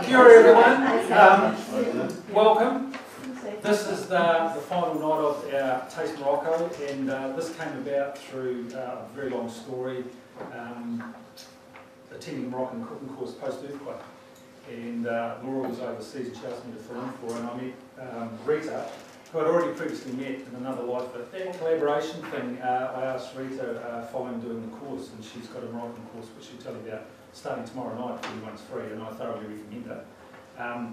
Kia ora everyone, welcome. This is the final night of our Taste Morocco, and this came about through a very long story, attending a Moroccan cooking course post-earthquake. And Laura was overseas and she asked me to film for her, and I met Rita, who I'd already previously met in another life, but that collaboration thing, I asked Rita following doing the course, and she's got a Moroccan course which she'll tell you about starting tomorrow night for everyone's free, and I thoroughly recommend it.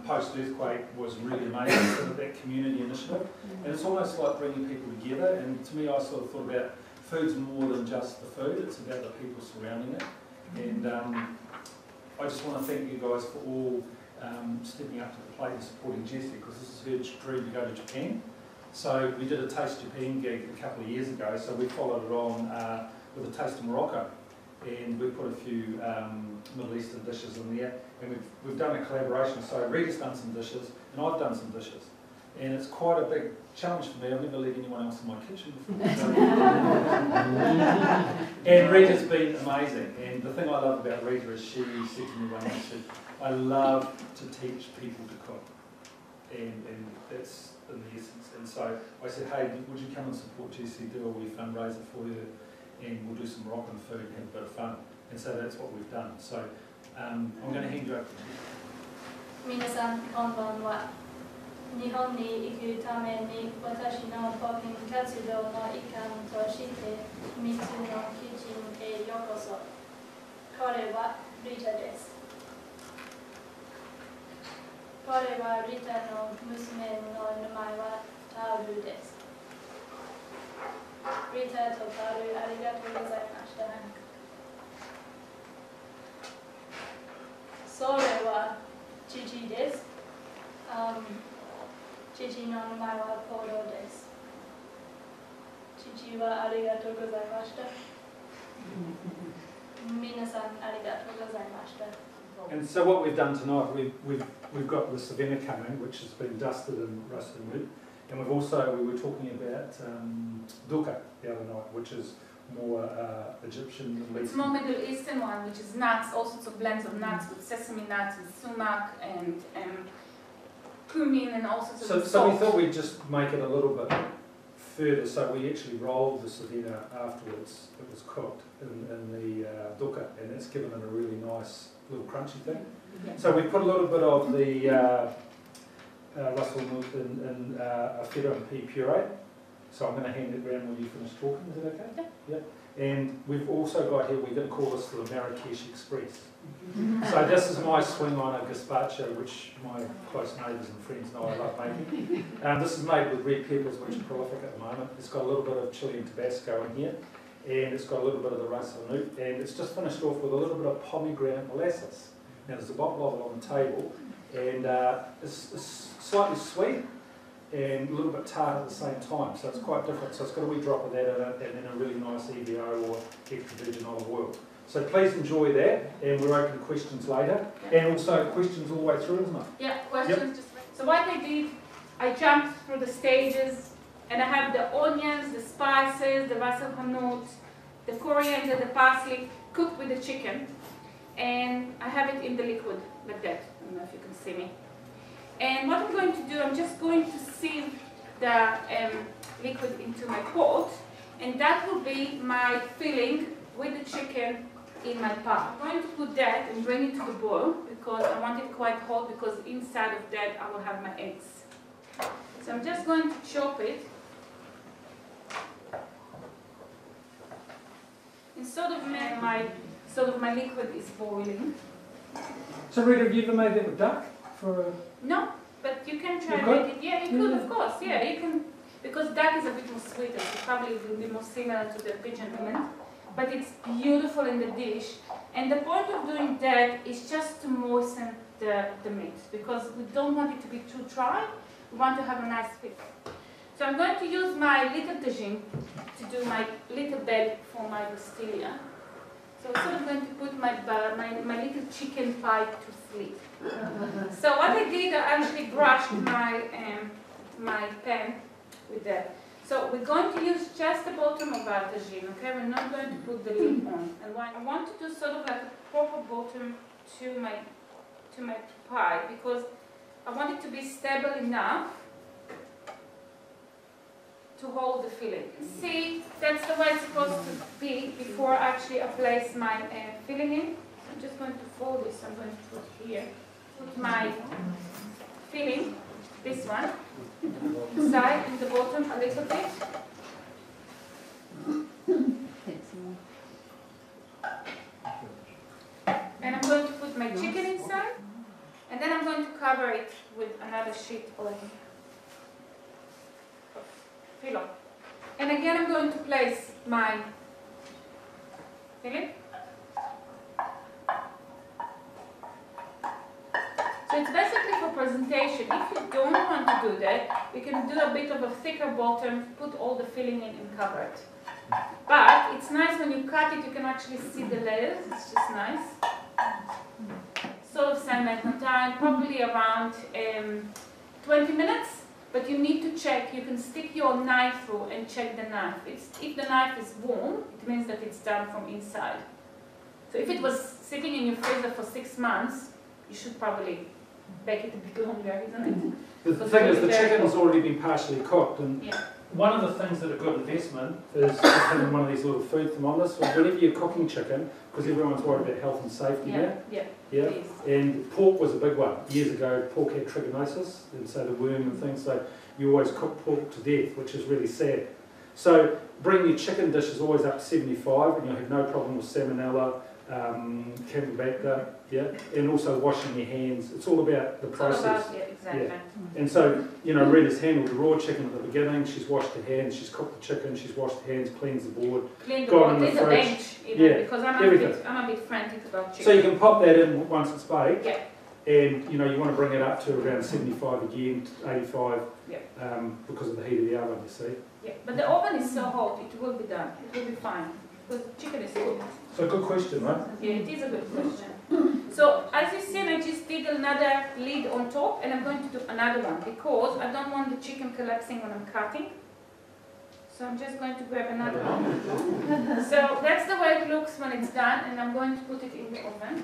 Post-earthquake was really amazing because of that community initiative, and it's almost like bringing people together, and to me I sort of thought about food's more than just the food, it's about the people surrounding it. And I just want to thank you guys for all stepping up to the plate and supporting Jessie, because this is her dream to go to Japan. So we did a Taste Japan gig a couple of years ago, so we followed it on with a Taste of Morocco. And we put a few Middle Eastern dishes in there, and we've done a collaboration. So Rita's done some dishes, and I've done some dishes, and it's quite a big challenge for me. I've never let anyone else in my kitchen before. And Rita's been amazing. And the thing I love about Rita is she said to me one day, she said, "I love to teach people to cook," and that's in the essence. And so I said, "Hey, would you come and support Jessie? Do a wee fundraiser for her, and we'll do some Moroccan food and have a bit of fun." And so that's what we've done. So I'm going to hand you over to you. 皆さん、こんばんは。日本に行くために私のクッキング活動の一環として3つのキッチンへようこそ。彼はリタです。彼はリタの娘の名前はタウルです。リタとタウル、ありがとうございました。それは父です。父の名前はポロです。父はありがとうございました。皆さんありがとうございました。 And so what we've done tonight, we've got the savannah coming, which has been dusted and rusted wood, and we were talking about dukkha the other night, which is more Egyptian, Middle Eastern. It's more Middle Eastern one, which is nuts, all sorts of blends of nuts with sesame nuts and sumac and cumin and all sorts of So we thought we'd just make it a little bit further, so we actually rolled the savannah afterwards. It was cooked in the dukkha, and it's given it a really nice little crunchy thing. Yeah. So we put a little bit of the Russell milk in a feta and pea puree. So I'm going to hand it round when you finish talking, is that okay? Yeah. Yeah. And we've also got here, we're going to call this the Marrakesh Express. So this is my swing on a gazpacho, which my close neighbours and friends know I love making. This is made with red peppers, which are prolific at the moment. It's got a little bit of chili and Tabasco in here, and it's got a little bit of the ras al hanout, and it's just finished off with a little bit of pomegranate molasses. Now there's a bottle of it on the table, and it's slightly sweet and a little bit tart at the same time, so it's quite different. So it's got a wee drop of that in it, and then a really nice EVO or extra virgin olive oil. So please enjoy that, and we're open to questions later, and also questions all the way through, isn't it? Yeah, questions. Yep. So what I did, I jumped through the stages, and I have the onions, the spices, the ras al hanout, the coriander, the parsley, cooked with the chicken, and I have it in the liquid, like that. I don't know if you can see me. And what I'm going to do, I'm just going to sieve the liquid into my pot, and that will be my filling with the chicken in my pot. I'm going to put that and bring it to the boil because I want it quite hot, because inside of that I will have my eggs. So I'm just going to chop it. And sort of my liquid is boiling. So Rita, have you ever made that with duck? for? No, but you can try You and could? make it. Yeah, you could, of course. Yeah, you can, because duck is a bit more sweeter. So probably it will be more similar to the pigeon element. But it's beautiful in the dish. And the point of doing that is just to moisten the meat, because we don't want it to be too dry. We want to have a nice fit. So I'm going to use my little tagine to do my little bed for my rostilia. So I'm going to put my little chicken pie to sleep. So what I did, I actually brushed my my pan with that. So we're going to use just the bottom of our tagine, okay? We're not going to put the lid on. And I want to do sort of like a proper bottom to my pie, because I want it to be stable enough to hold the filling. See, that's the way it's supposed to be before actually I place my filling in. So I'm just going to fold this. I'm going to put here, put my filling, this one, inside in the bottom a little bit. And I'm going to put my chicken inside, and then I'm going to cover it with another sheet of pillow. And again, I'm going to place my filling. So it's basically for presentation. If you don't want to do that, you can do a bit of a thicker bottom, put all the filling in and cover it. But it's nice when you cut it, you can actually see the layers. It's just nice. Sort of same length of time, probably around 20 minutes. But you need to check. You can stick your knife through and check the knife. If the knife is warm, it means that it's done from inside. So if it was sitting in your freezer for 6 months, you should probably bake it a bit longer, isn't it? The thing is, the chicken's already been partially cooked, and yeah. One of the things that a good investment is just having one of these little food thermometers. Whenever you're cooking chicken, because everyone's worried about health and safety now. Yeah. And pork was a big one. Years ago, pork had trichinosis, and so the worm and things, so you always cook pork to death, which is really sad. So bring your chicken dishes always up to 75, and you'll have no problem with salmonella, Campylobacter, and also washing your hands. It's all about the process. Exactly. Yeah. And so, Rita's handled the raw chicken at the beginning. She's washed her hands, she's cooked the chicken, she's washed her hands, cleansed the board. Clean the board, there's a bench, because I'm a bit frantic about chicken. So you can pop that in once it's baked. Yeah. And you want to bring it up to around 75 again, 85, because of the heat of the oven, you see. Yeah, but the oven is so hot, it will be done. It will be fine, because the chicken is cooked. So good question, right? Yeah, it is a good question. So as you see, I just did another lid on top, and I'm going to do another one, because I don't want the chicken collapsing when I'm cutting. So I'm just going to grab another one. So that's the way it looks when it's done, and I'm going to put it in the oven.